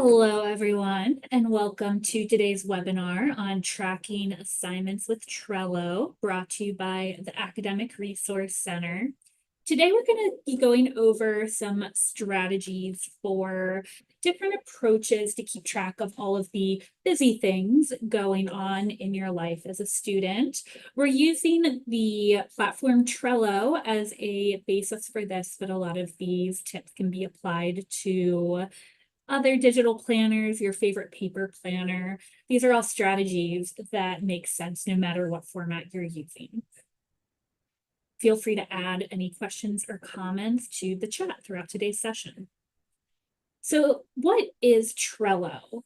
Hello, everyone, and welcome to today's webinar on tracking assignments with Trello, brought to you by the Academic Resource Center. Today, we're going to be going over some strategies for different approaches to keep track of all of the busy things going on in your life as a student. We're using the platform Trello as a basis for this, but a lot of these tips can be applied to other digital planners, your favorite paper planner. These are all strategies that make sense no matter what format you're using. Feel free to add any questions or comments to the chat throughout today's session. So what is Trello?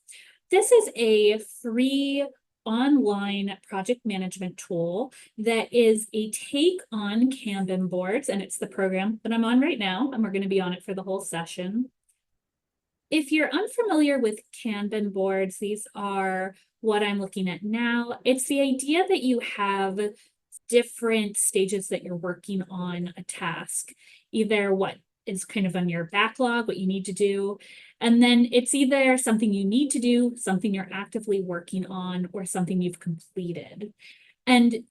This is a free online project management tool that is a take on Kanban boards, and it's the program that I'm on right now, and we're going to be on it for the whole session. If you're unfamiliar with Kanban boards, these are what I'm looking at now. It's the idea that you have different stages that you're working on a task, either what is kind of on your backlog, what you need to do, and then it's either something you need to do, something you're actively working on, or something you've completed. And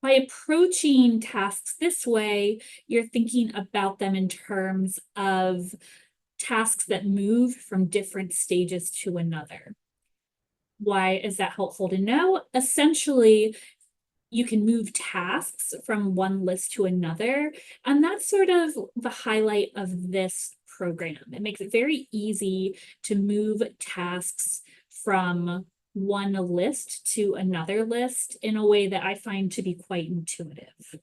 by approaching tasks this way, you're thinking about them in terms of tasks that move from different stages to another. Why is that helpful to know? Essentially, you can move tasks from one list to another, and that's sort of the highlight of this program. It makes it very easy to move tasks from one list to another list in a way that I find to be quite intuitive.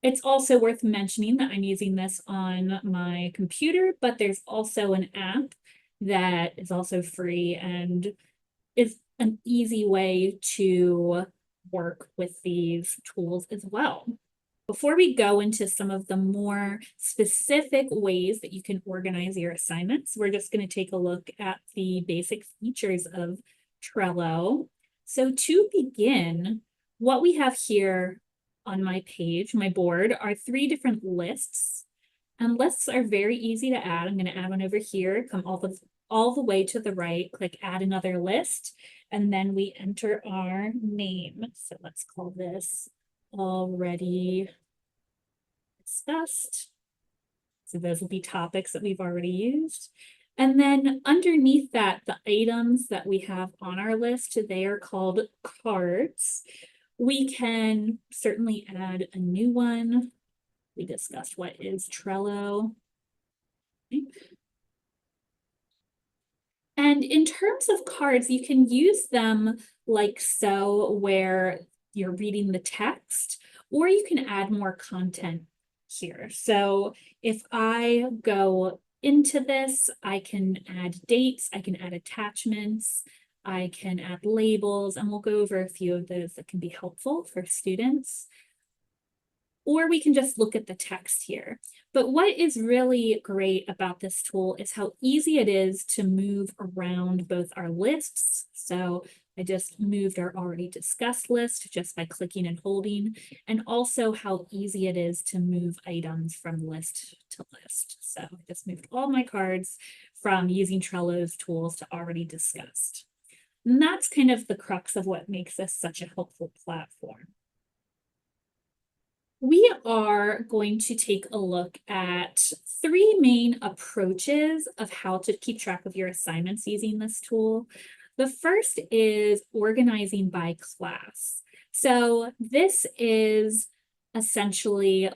It's also worth mentioning that I'm using this on my computer, but there's also an app that is also free and is an easy way to work with these tools as well. Before we go into some of the more specific ways that you can organize your assignments, we're just going to take a look at the basic features of Trello. So to begin, what we have here on my page, my board, are 3 different lists. And lists are very easy to add. I'm going to add one over here, come all the way to the right, click add another list, and then we enter our name. So let's call this already discussed. So those will be topics that we've already used. And then underneath that, the items that we have on our list, they are called cards. We can certainly add a new one. We discussed what is Trello. And in terms of cards, you can use them like so, where you're reading the text, or you can add more content here. So if I go into this, I can add dates, I can add attachments, I can add labels, and we'll go over a few of those that can be helpful for students. Or we can just look at the text here. But what is really great about this tool is how easy it is to move around both our lists. So I just moved our already discussed list just by clicking and holding, and also how easy it is to move items from list to list. So I just moved all my cards from using Trello's tools to already discussed. And that's kind of the crux of what makes this such a helpful platform. We are going to take a look at 3 main approaches of how to keep track of your assignments using this tool. The first is organizing by class. So this is essentially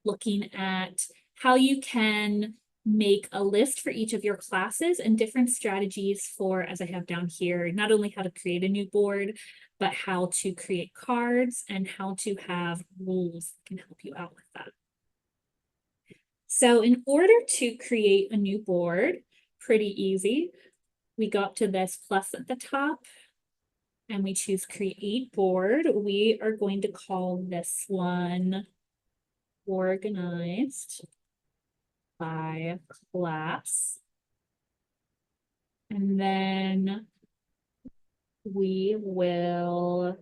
looking at how you can make a list for each of your classes and different strategies for, as I have down here, not only how to create a new board, but how to create cards and how to have rules that can help you out with that. So in order to create a new board, pretty easy, we go up to this plus at the top and we choose create board. We are going to call this one organized by class. And then we'll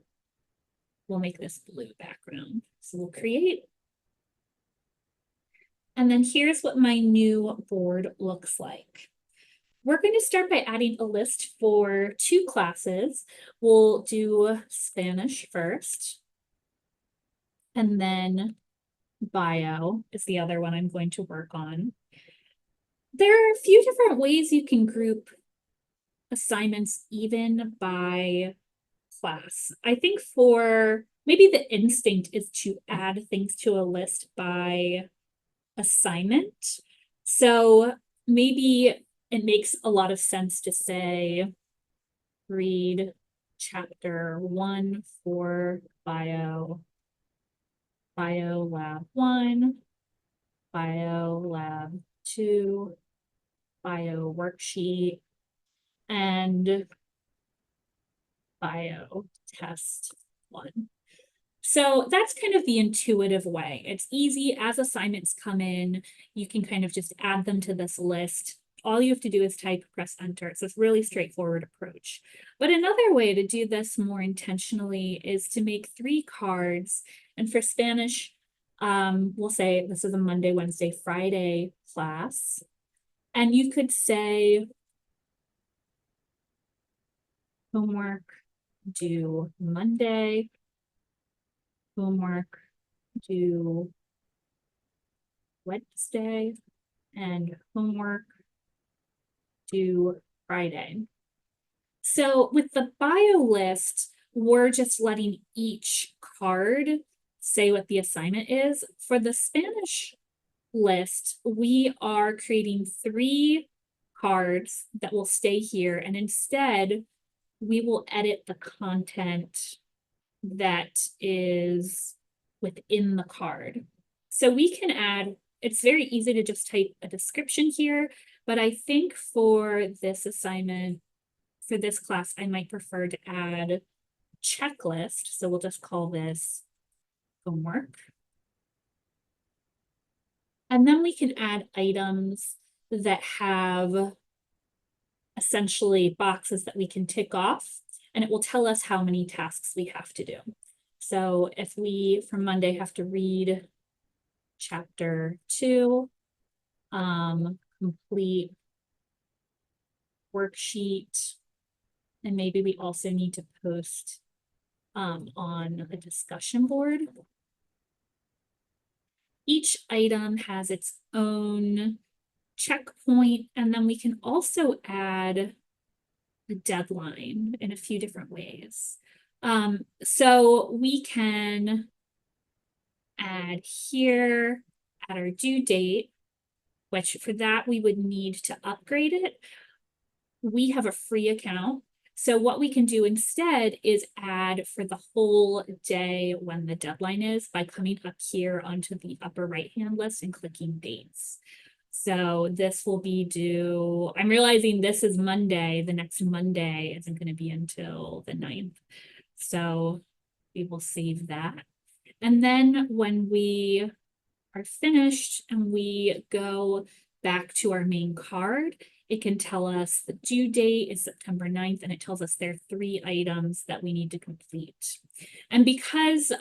make this blue background. So we'll create. And then here's what my new board looks like. we're going to start by adding a list for 2 classes. We'll do Spanish first, and then bio is the other one I'm going to work on. There are a few different ways you can group assignments even by class. I think for maybe the instinct is to add things to a list by assignment. So maybe it makes a lot of sense to say, read chapter 1 for bio lab 1, bio lab 2, bio worksheet, and bio test 1. So that's kind of the intuitive way. It's easy as assignments come in, you can kind of just add them to this list. All you have to do is type, press enter. So it's really straightforward approach. But another way to do this more intentionally is to make 3 cards. And for Spanish, we'll say this is a Monday, Wednesday, Friday class. And you could say homework due Monday, homework due Wednesday, and homework due Friday. So with the bio list, we're just letting each card say what the assignment is. For the Spanish list, we are creating 3 cards that will stay here, and instead we will edit the content that is within the card. So we can add, it's very easy to just type a description here, but I think for this assignment, for this class, I might prefer to add checklist. So we'll just call this homework. And then we can add items that have essentially boxes that we can tick off, and it will tell us how many tasks we have to do. So if we, for Monday, have to read chapter 2, complete worksheet, and maybe we also need to post on a discussion board. Each item has its own checkpoint, and then we can also add a deadline in a few different ways. So we can add here, add our due date, which for that we would need to upgrade it. We have a free account. So what we can do instead is add for the whole day when the deadline is by coming up here onto the upper right-hand list and clicking dates. So this will be due, I'm realizing this is Monday, the next Monday isn't going to be until the 9th. So we will save that. And then when we are finished and we go back to our main card, it can tell us the due date is September 9th, and it tells us there are 3 items that we need to complete. And because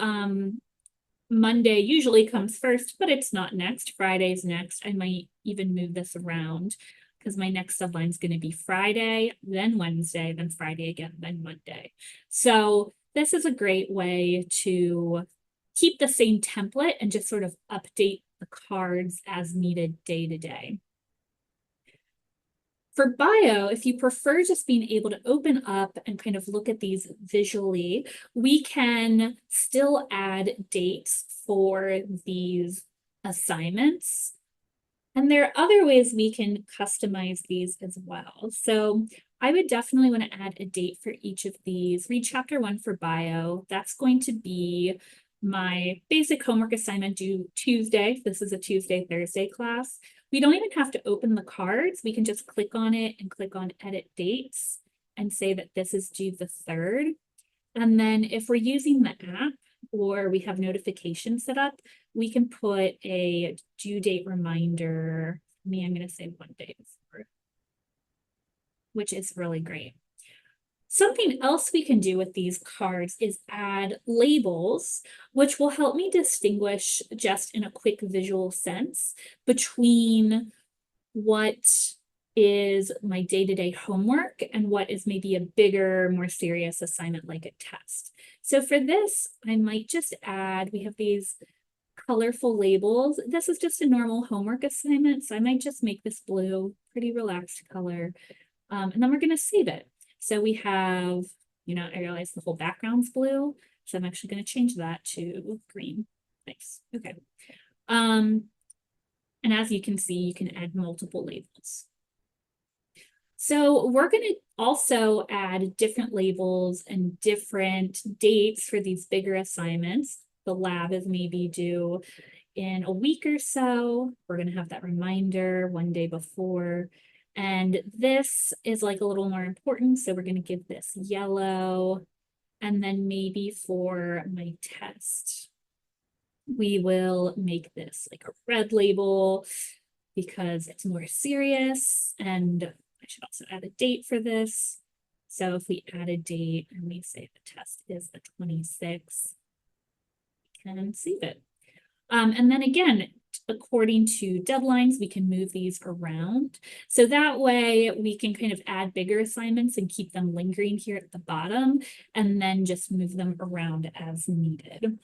Monday usually comes first, but it's not next, Friday's next, I might even move this around because my next deadline is going to be Friday, then Wednesday, then Friday again, then Monday. So this is a great way to keep the same template and just sort of update the cards as needed day to day. For bio, if you prefer just being able to open up and kind of look at these visually, we can still add dates for these assignments. And there are other ways we can customize these as well. So I would definitely want to add a date for each of these. Read chapter 1 for bio. That's going to be my basic homework assignment due Tuesday. This is a Tuesday, Thursday class. We don't even have to open the cards. We can just click on it and click on edit dates and say that this is due the 3rd. And then if we're using the app or we have notifications set up, we can put a due date reminder. I'm going to say 1 day before, which is really great. Something else we can do with these cards is add labels, which will help me distinguish just in a quick visual sense between what is my day-to-day homework and what is maybe a bigger, more serious assignment like a test. So for this, I might just add, we have these colorful labels. This is just a normal homework assignment, so I might just make this blue, pretty relaxed color. And then we're gonna save it. So we have, I realize the whole background's blue, so I'm actually gonna change that to green. Nice, okay. And as you can see, you can add multiple labels. So we're going to also add different labels and different dates for these bigger assignments. The lab is maybe due in a week or so. We're going to have that reminder one day before. And this is like a little more important. So we're going to give this yellow. And then maybe for my test, we will make this like a red label because it's more serious. And I should also add a date for this. So if we add a date and we say the test is the 26th, we can save it. And then again, according to deadlines, we can move these around. So that way we can kind of add bigger assignments and keep them lingering here at the bottom, and then just move them around as needed.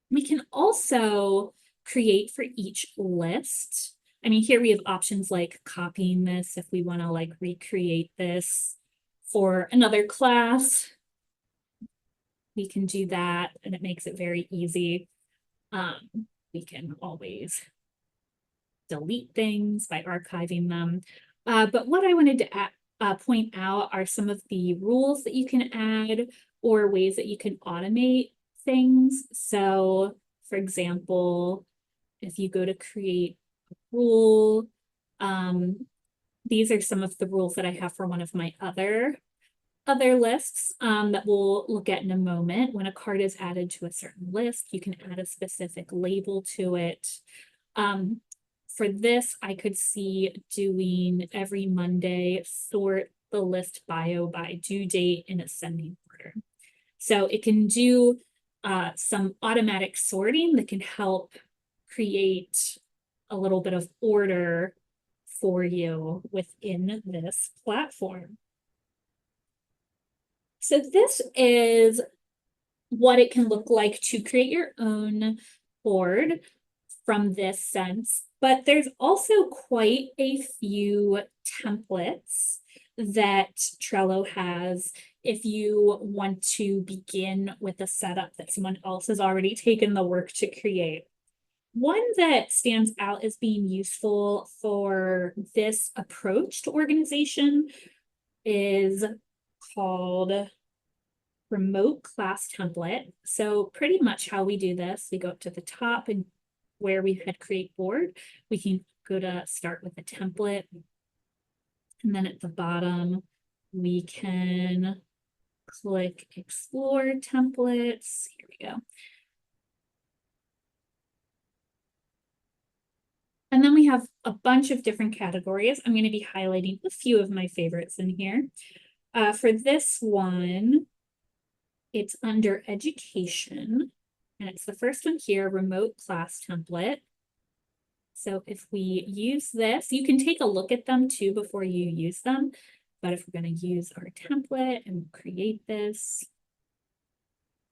We can also create for each list. I mean, here we have options like copying this if we want to like recreate this for another class. We can do that, and it makes it very easy. We can always delete things by archiving them. But what I wanted to point out are some of the rules that you can add or ways that you can automate things. So, for example, if you go to create a rule, these are some of the rules that I have for one of my other lists that we'll look at in a moment. When a card is added to a certain list, you can add a specific label to it. For this, I could see doing every Monday, sort the list bio by due date in ascending order. So it can do some automatic sorting that can help create a little bit of order for you within this platform. So this is what it can look like to create your own board from this sense, but there's also quite a few templates that Trello has if you want to begin with a setup that someone else has already taken the work to create. One that stands out as being useful for this approach to organization is called Remote Class Template. So pretty much how we do this, we go up to the top and where we had create board, we can go to start with a template. And then at the bottom, we can click explore templates. Here we go. And then we have a bunch of different categories. I'm going to be highlighting a few of my favorites in here. For this one, it's under education, and it's the first one here, remote class template. So if we use this, you can take a look at them too before you use them. But if we're going to use our template and create this,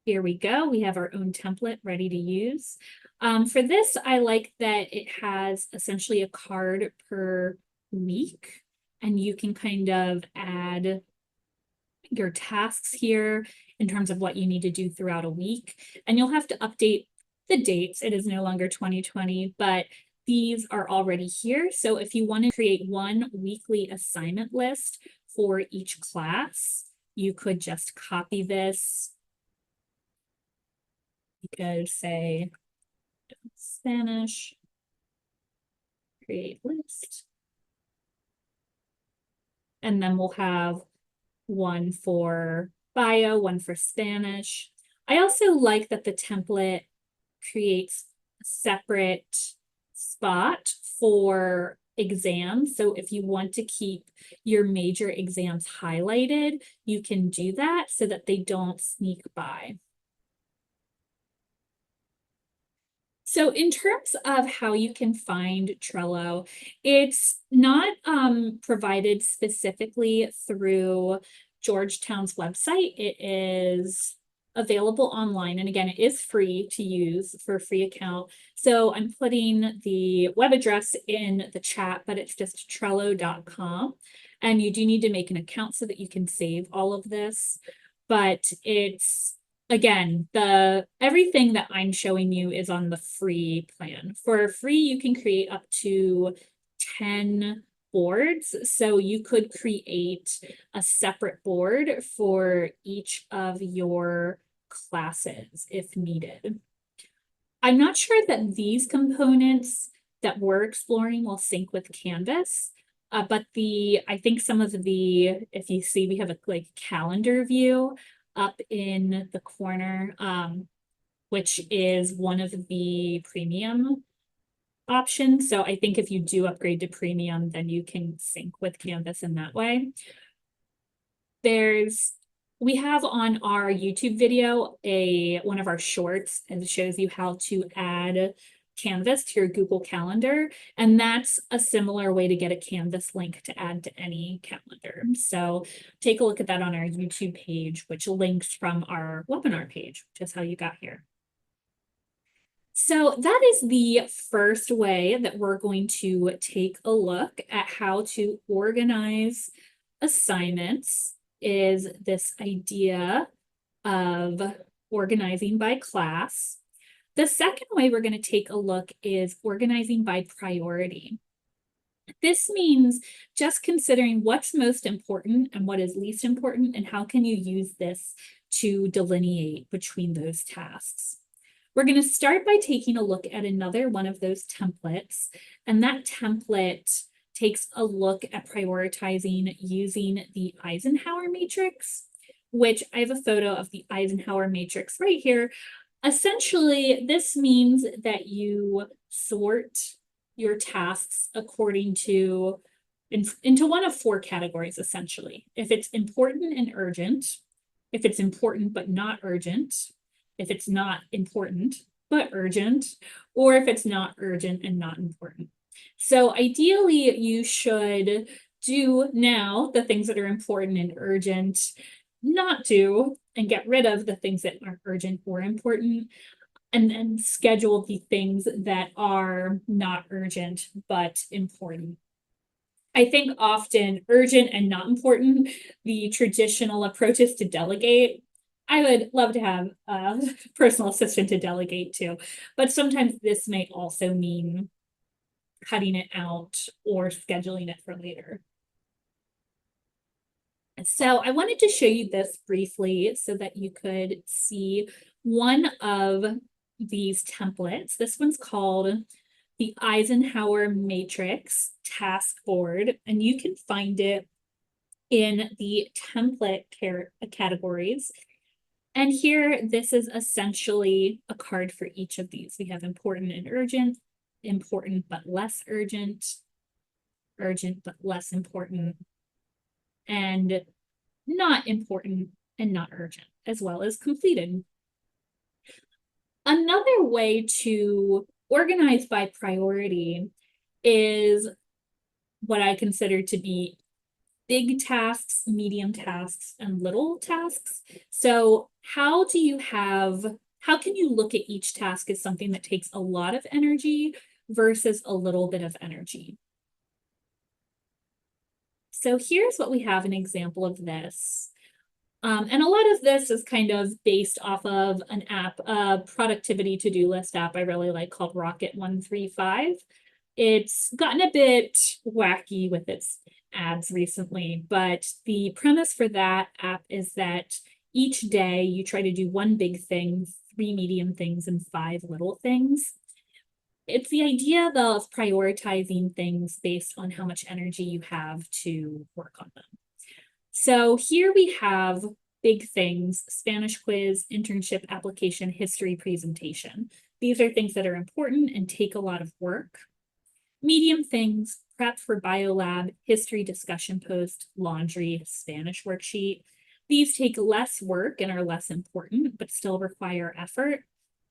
here we go. We have our own template ready to use. For this, I like that it has essentially a card per week, and you can kind of add your tasks here in terms of what you need to do throughout a week. And you'll have to update the dates. It is no longer 2020, but these are already here. So if you want to create one weekly assignment list for each class, you could just copy this. You could say Spanish, create list. And then we'll have one for bio, one for Spanish. I also like that the template creates a separate spot for exams. So if you want to keep your major exams highlighted, you can do that so that they don't sneak by. So in terms of how you can find Trello, it's not provided specifically through Georgetown's website. It is available online. And again, it is free to use for a free account. So I'm putting the web address in the chat, but it's just trello.com. And you do need to make an account so that you can save all of this. But it's again, everything that I'm showing you is on the free plan. For free, you can create up to 10 boards. So you could create a separate board for each of your classes if needed. I'm not sure that these components that we're exploring will sync with Canvas. But I think some of if you see, we have a calendar view up in the corner, which is one of the premium options. So I think if you do upgrade to premium, then you can sync with Canvas in that way. We have on our YouTube video one of our shorts, and it shows you how to add Canvas to your Google Calendar. And that's a similar way to get a Canvas link to add to any calendar. So take a look at that on our YouTube page, which links from our webinar page, which is how you got here. So that is the first way that we're going to take a look at how to organize assignments, is this idea of organizing by class. The second way we're going to take a look is organizing by priority. This means just considering what's most important and what is least important, and how can you use this to delineate between those tasks. We're going to start by taking a look at another one of those templates, and that template takes a look at prioritizing using the Eisenhower matrix, which I have a photo of the Eisenhower matrix right here. Essentially, this means that you sort your tasks according to into one of four categories, essentially. If it's important and urgent, if it's important but not urgent, if it's not important but urgent, or if it's not urgent and not important. So ideally, you should do now the things that are important and urgent, not do and get rid of the things that aren't urgent or important, and then schedule the things that are not urgent but important. I think often urgent and not important, the traditional approach is to delegate. I would love to have a personal assistant to delegate to, but sometimes this may also mean cutting it out or scheduling it for later. So I wanted to show you this briefly so that you could see one of these templates. This one's called the Eisenhower Matrix Task Board, and you can find it in the template categories. And here, this is essentially a card for each of these. We have important and urgent, important but less urgent, urgent but less important, and not important and not urgent, as well as completed. Another way to organize by priority is what I consider to be big tasks, medium tasks, and little tasks. So how can you look at each task as something that takes a lot of energy versus a little bit of energy? So here's what we have an example of this. And a lot of this is kind of based off of an app, a productivity to-do list app I really like called Rocket 135. It's gotten a bit wacky with its ads recently, but the premise for that app is that each day you try to do one big thing, 3 medium things, and 5 little things. It's the idea of prioritizing things based on how much energy you have to work on them. So here we have big things: Spanish quiz, internship application, history presentation. These are things that are important and take a lot of work. Medium things: prep for biolab, history discussion post, laundry, Spanish worksheet. These take less work and are less important, but still require effort.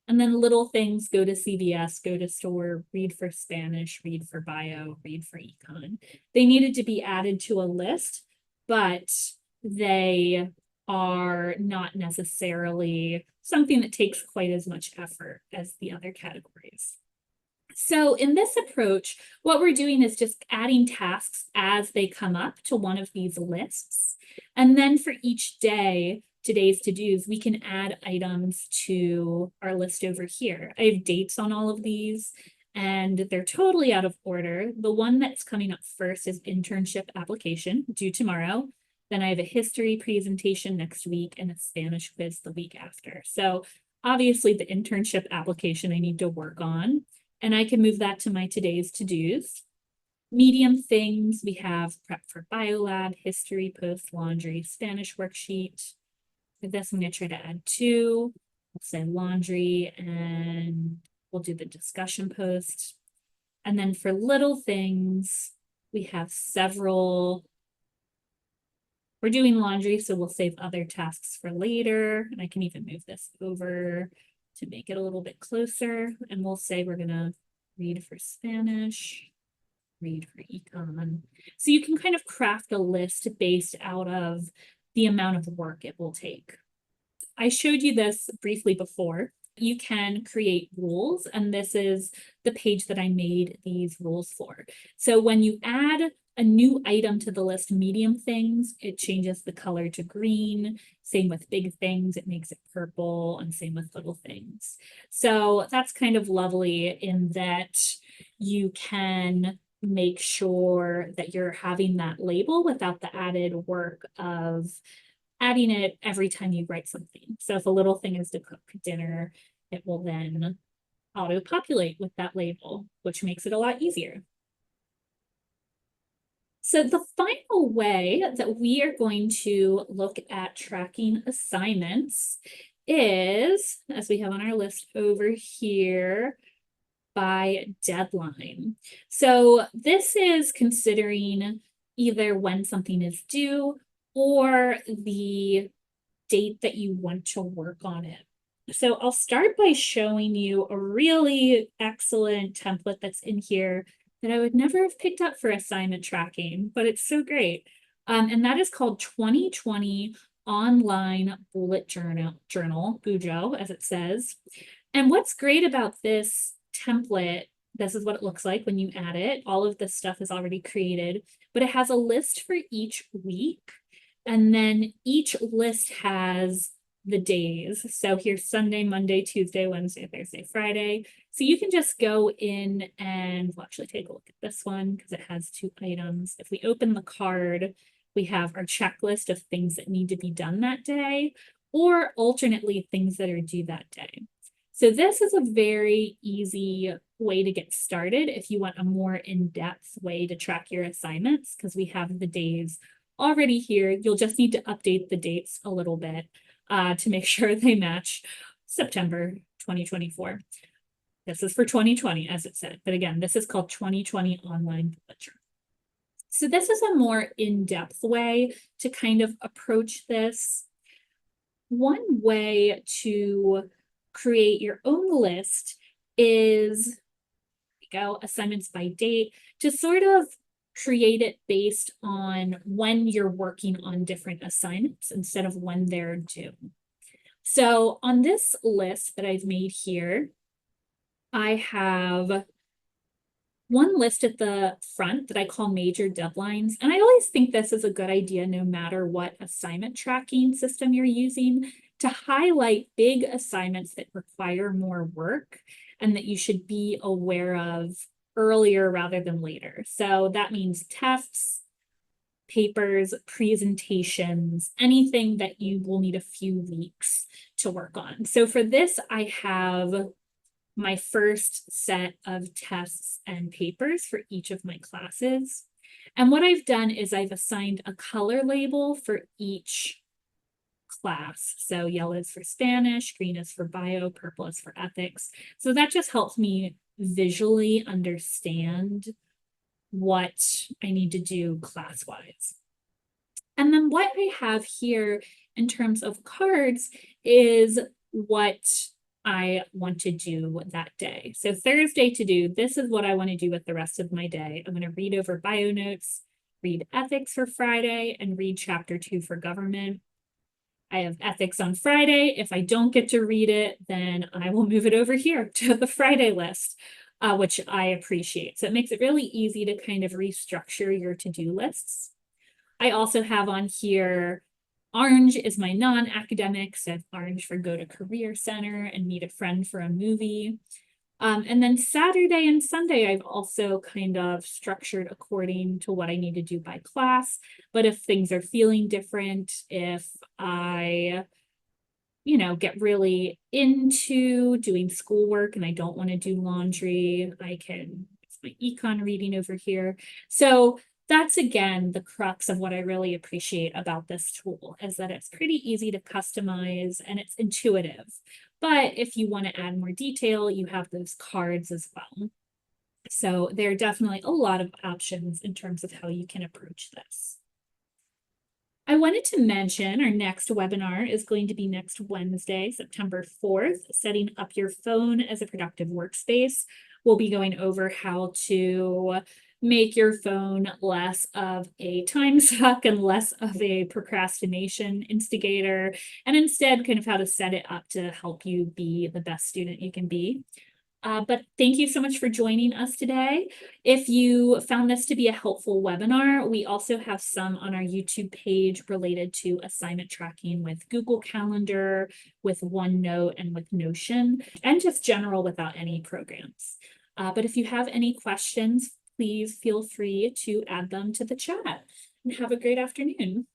And then little things, go to CVS, go to store, read for Spanish, read for bio, read for econ. They needed to be added to a list, but they are not necessarily something that takes quite as much effort as the other categories. So in this approach, what we're doing is just adding tasks as they come up to one of these lists. And then for each day, today's to-dos, we can add items to our list over here. I have dates on all of these, and they're totally out of order. The one that's coming up first is internship application, due tomorrow. Then I have a history presentation next week and a Spanish quiz the week after. So obviously the internship application I need to work on, and I can move that to my today's to-dos. Medium things, we have prep for biolab, history, post, laundry, Spanish worksheet. For this, I'm gonna try to add 2. We'll say laundry, and we'll do the discussion post. And then for little things, we have several. We're doing laundry, so we'll save other tasks for later. And I can even move this over to make it a little bit closer. And we'll say we're gonna read for Spanish, read for econ. So you can kind of craft a list based out of the amount of work it will take. I showed you this briefly before. You can create rules, and this is the page that I made these rules for. So when you add a new item to the list, medium things, it changes the color to green. Same with big things, it makes it purple, and same with little things. So that's kind of lovely in that you can make sure that you're having that label without the added work of adding it every time you write something. So if a little thing is to cook dinner, it will then auto-populate with that label, which makes it a lot easier. So the final way that we are going to look at tracking assignments is, as we have on our list over here, by deadline. So this is considering either when something is due or the date that you want to work on it. So I'll start by showing you a really excellent template that's in here that I would never have picked up for assignment tracking, but it's so great. And that is called 2020 Online Bullet Journal, Bujo, as it says. And what's great about this template, this is what it looks like when you add it. All of this stuff is already created, but it has a list for each week. And then each list has the days. So here's Sunday, Monday, Tuesday, Wednesday, Thursday, Friday. So you can just go in and we'll actually take a look at this one because it has 2 items. If we open the card, we have our checklist of things that need to be done that day, or alternately things that are due that day. So this is a very easy way to get started if you want a more in-depth way to track your assignments, because we have the days already here. You'll just need to update the dates a little bit to make sure they match September 2024. This is for 2020, as it said. But again, this is called 2020 Online Bullet Journal. So this is a more in-depth way to kind of approach this. One way to create your own list is, assignments by date, to sort of create it based on when you're working on different assignments instead of when they're due. So on this list that I've made here, I have one list at the front that I call major deadlines. And I always think this is a good idea no matter what assignment tracking system you're using, to highlight big assignments that require more work and that you should be aware of earlier rather than later. So that means tests, papers, presentations, anything that you will need a few weeks to work on. So for this, I have my first set of tests and papers for each of my classes. And what I've done is I've assigned a color label for each class. So yellow is for Spanish, green is for bio, purple is for ethics. So that just helps me visually understand what I need to do class-wise. And then what I have here in terms of cards is what I want to do that day. So Thursday to do, this is what I want to do with the rest of my day. I'm going to read over bio notes, read ethics for Friday, and read chapter 2 for government. I have ethics on Friday. If I don't get to read it, then I will move it over here to the Friday list, which I appreciate. So it makes it really easy to kind of restructure your to-do lists. I also have on here, orange is my non-academic, so I have orange for go to career center and meet a friend for a movie. And then Saturday and Sunday, I've also kind of structured according to what I need to do by class. But if things are feeling different, if I, get really into doing schoolwork and I don't want to do laundry, it's my econ reading over here. So that's again the crux of what I really appreciate about this tool is that it's pretty easy to customize and it's intuitive. But if you want to add more detail, you have those cards as well. So there are definitely a lot of options in terms of how you can approach this. I wanted to mention our next webinar is going to be next Wednesday, September 4th, setting up your phone as a productive workspace. We'll be going over how to make your phone less of a time suck and less of a procrastination instigator, and instead kind of how to set it up to help you be the best student you can be. But thank you so much for joining us today. If you found this to be a helpful webinar, we also have some on our YouTube page related to assignment tracking with Google Calendar, with OneNote, and with Notion, and just general without any programs. But if you have any questions, please feel free to add them to the chat. And have a great afternoon.